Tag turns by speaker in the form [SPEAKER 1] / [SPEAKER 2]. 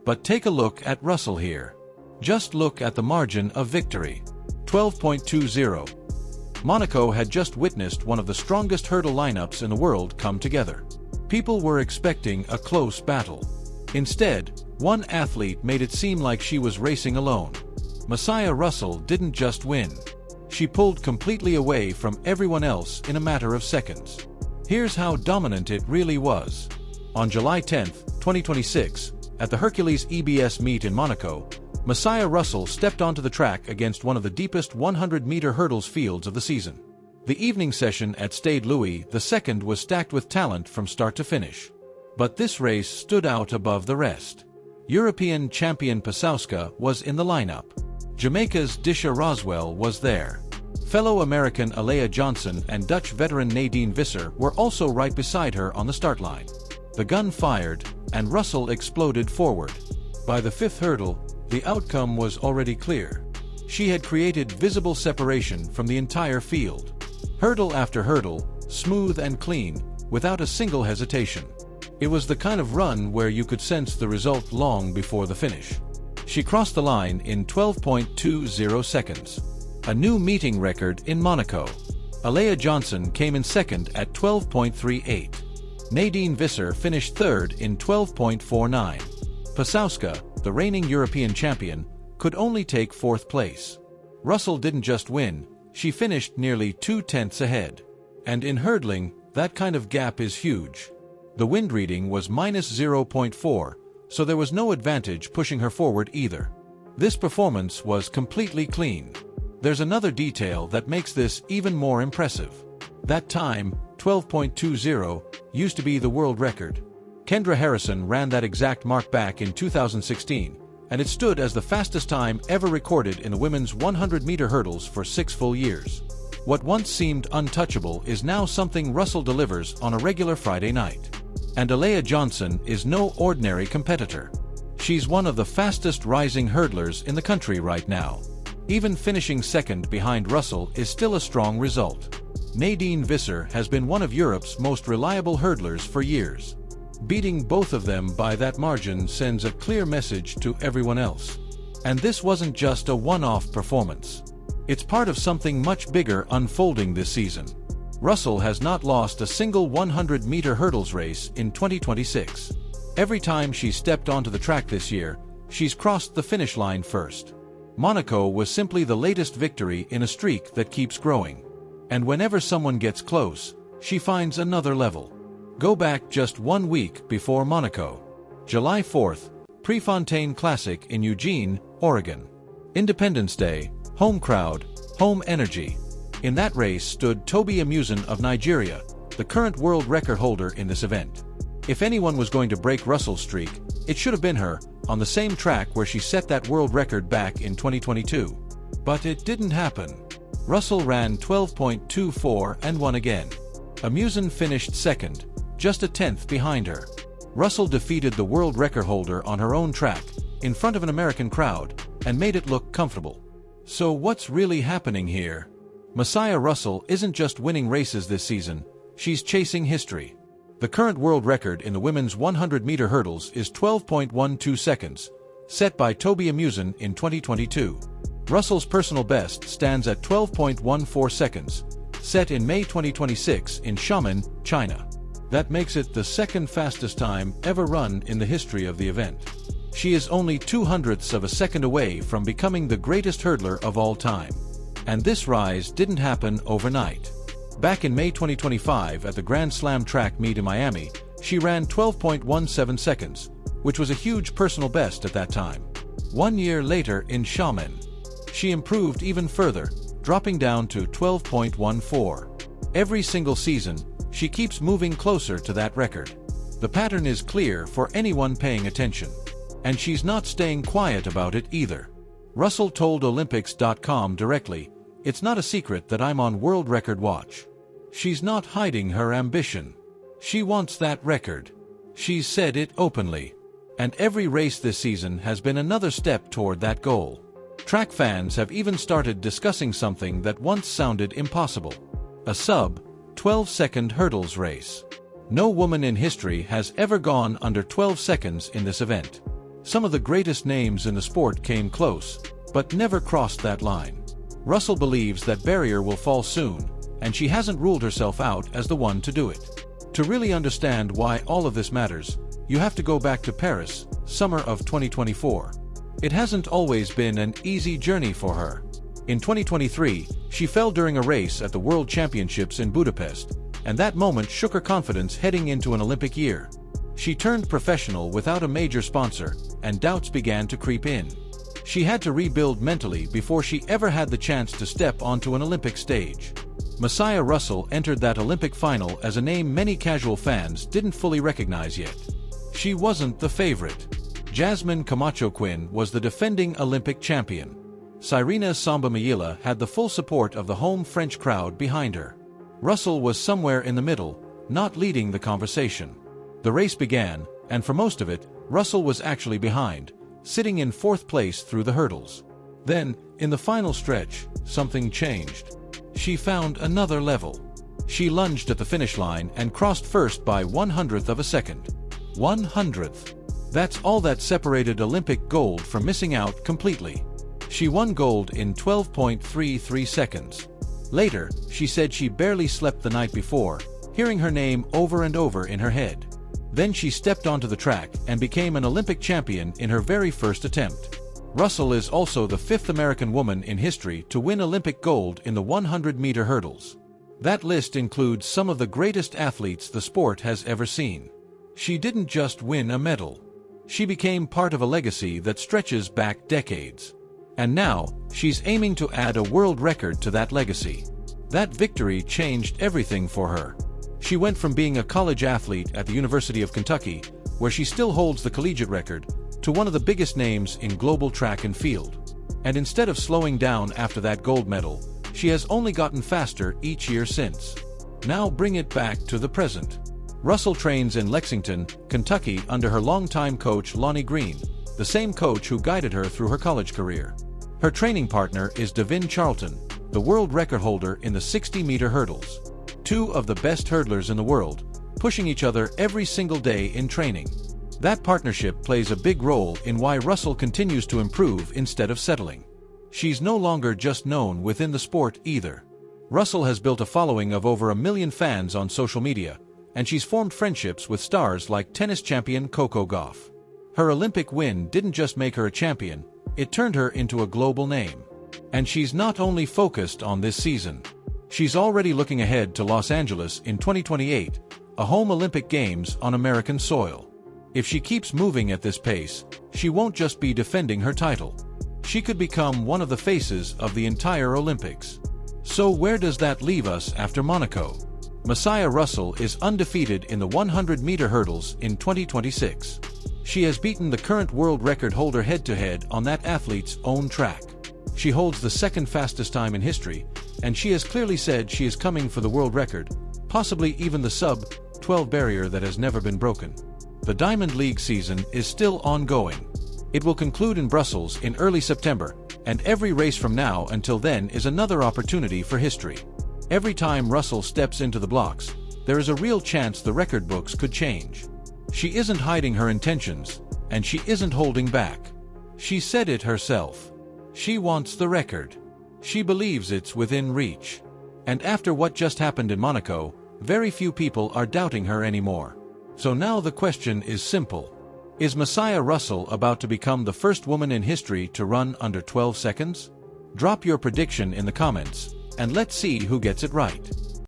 [SPEAKER 1] But take a look at Russell here. Just look at the margin of victory. 12.20. Monaco had just witnessed one of the strongest hurdle lineups in the world come together. People were expecting a close battle. Instead, one athlete made it seem like she was racing alone. Masai Russell didn't just win. She pulled completely away from everyone else in a matter of seconds. Here's how dominant it really was. On July 10, 2026, at the Hercules EBS meet in Monaco, Masai Russell stepped onto the track against one of the deepest 100-meter hurdles fields of the season. The evening session at Stade Louis II was stacked with talent from start to finish. But this race stood out above the rest. European champion Pasauska was in the lineup. Jamaica's Disha Roswell was there. Fellow American Alea Johnson and Dutch veteran Nadine Visser were also right beside her on the start line. The gun fired, and Russell exploded forward. By the fifth hurdle, the outcome was already clear. She had created visible separation from the entire field. Hurdle after hurdle, smooth and clean, without a single hesitation. It was the kind of run where you could sense the result long before the finish. She crossed the line in 12.20 seconds. A new meeting record in Monaco. Alea Johnson came in second at 12.38. Nadine Visser finished third in 12.49. Pasauska, the reigning European champion, could only take fourth place. Russell didn't just win, she finished nearly 2/10 ahead. And in hurdling, that kind of gap is huge. The wind reading was -0.4, so there was no advantage pushing her forward either. This performance was completely clean. There's another detail that makes this even more impressive. That time, 12.20, used to be the world record. Kendra Harrison ran that exact mark back in 2016, and it stood as the fastest time ever recorded in the women's 100-meter hurdles for 6 full years. What once seemed untouchable is now something Russell delivers on a regular Friday night. And Alea Johnson is no ordinary competitor. She's one of the fastest rising hurdlers in the country right now. Even finishing second behind Russell is still a strong result. Nadine Visser has been one of Europe's most reliable hurdlers for years. Beating both of them by that margin sends a clear message to everyone else. And this wasn't just a one-off performance. It's part of something much bigger unfolding this season. Russell has not lost a single 100-meter hurdles race in 2026. Every time she stepped onto the track this year, she's crossed the finish line first. Monaco was simply the latest victory in a streak that keeps growing. And whenever someone gets close, she finds another level. Go back just 1 week before Monaco. July 4th, Prefontaine Classic in Eugene, Oregon. Independence Day, home crowd, home energy. In that race stood Tobi Amusan of Nigeria, the current world record holder in this event. If anyone was going to break Russell's streak, it should have been her, on the same track where she set that world record back in 2022. But it didn't happen. Russell ran 12.24 and won again. Amusan finished second, just a 10th behind her. Russell defeated the world record holder on her own track, in front of an American crowd, and made it look comfortable. So what's really happening here? Masai Russell isn't just winning races this season, she's chasing history. The current world record in the women's 100-meter hurdles is 12.12 seconds, set by Tobi Amusan in 2022. Russell's personal best stands at 12.14 seconds, set in May 2026 in Xiamen, China. That makes it the second fastest time ever run in the history of the event. She is only 0.02 of a second away from becoming the greatest hurdler of all time. And this rise didn't happen overnight. Back in May 2025 at the Grand Slam track meet in Miami, she ran 12.17 seconds, which was a huge personal best at that time. 1 year later in Xiamen, she improved even further, dropping down to 12.14. Every single season, she keeps moving closer to that record. The pattern is clear for anyone paying attention. And she's not staying quiet about it either. Russell told Olympics.com directly, "It's not a secret that I'm on world record watch." She's not hiding her ambition. She wants that record. She's said it openly. And every race this season has been another step toward that goal. Track fans have even started discussing something that once sounded impossible. A sub-12-second hurdles race. No woman in history has ever gone under 12 seconds in this event. Some of the greatest names in the sport came close, but never crossed that line. Russell believes that barrier will fall soon, and she hasn't ruled herself out as the one to do it. To really understand why all of this matters, you have to go back to Paris, summer of 2024. It hasn't always been an easy journey for her. In 2023, she fell during a race at the World Championships in Budapest, and that moment shook her confidence heading into an Olympic year. She turned professional without a major sponsor, and doubts began to creep in. She had to rebuild mentally before she ever had the chance to step onto an Olympic stage. Masai Russell entered that Olympic final as a name many casual fans didn't fully recognize yet. She wasn't the favorite. Jasmine Camacho-Quinn was the defending Olympic champion. Cyrena Samba-Mayila had the full support of the home French crowd behind her. Russell was somewhere in the middle, not leading the conversation. The race began, and for most of it, Russell was actually behind, sitting in fourth place through the hurdles. Then, in the final stretch, something changed. She found another level. She lunged at the finish line and crossed first by 1/100th of a second. 1/100th. That's all that separated Olympic gold from missing out completely. She won gold in 12.33 seconds. Later, she said she barely slept the night before, hearing her name over and over in her head. Then she stepped onto the track and became an Olympic champion in her very first attempt. Russell is also the fifth American woman in history to win Olympic gold in the 100-meter hurdles. That list includes some of the greatest athletes the sport has ever seen. She didn't just win a medal. She became part of a legacy that stretches back decades. And now, she's aiming to add a world record to that legacy. That victory changed everything for her. She went from being a college athlete at the University of Kentucky, where she still holds the collegiate record, to one of the biggest names in global track and field. And instead of slowing down after that gold medal, she has only gotten faster each year since. Now bring it back to the present. Russell trains in Lexington, Kentucky under her longtime coach Lonnie Green, the same coach who guided her through her college career. Her training partner is Devin Charlton, the world record holder in the 60-meter hurdles. Two of the best hurdlers in the world, pushing each other every single day in training. That partnership plays a big role in why Russell continues to improve instead of settling. She's no longer just known within the sport either. Russell has built a following of over 1 million fans on social media, and she's formed friendships with stars like tennis champion Coco Gauff. Her Olympic win didn't just make her a champion, it turned her into a global name. And she's not only focused on this season. She's already looking ahead to Los Angeles in 2028, a home Olympic Games on American soil. If she keeps moving at this pace, she won't just be defending her title. She could become one of the faces of the entire Olympics. So where does that leave us after Monaco? Masai Russell is undefeated in the 100-meter hurdles in 2026. She has beaten the current world record holder head-to-head on that athlete's own track. She holds the second fastest time in history, and she has clearly said she is coming for the world record, possibly even the sub-12 barrier that has never been broken. The Diamond League season is still ongoing. It will conclude in Brussels in early September, and every race from now until then is another opportunity for history. Every time Russell steps into the blocks, there is a real chance the record books could change. She isn't hiding her intentions, and she isn't holding back. She said it herself. She wants the record. She believes it's within reach. And after what just happened in Monaco, very few people are doubting her anymore. So now the question is simple. Is Masai Russell about to become the first woman in history to run under 12 seconds? Drop your prediction in the comments, and let's see who gets it right.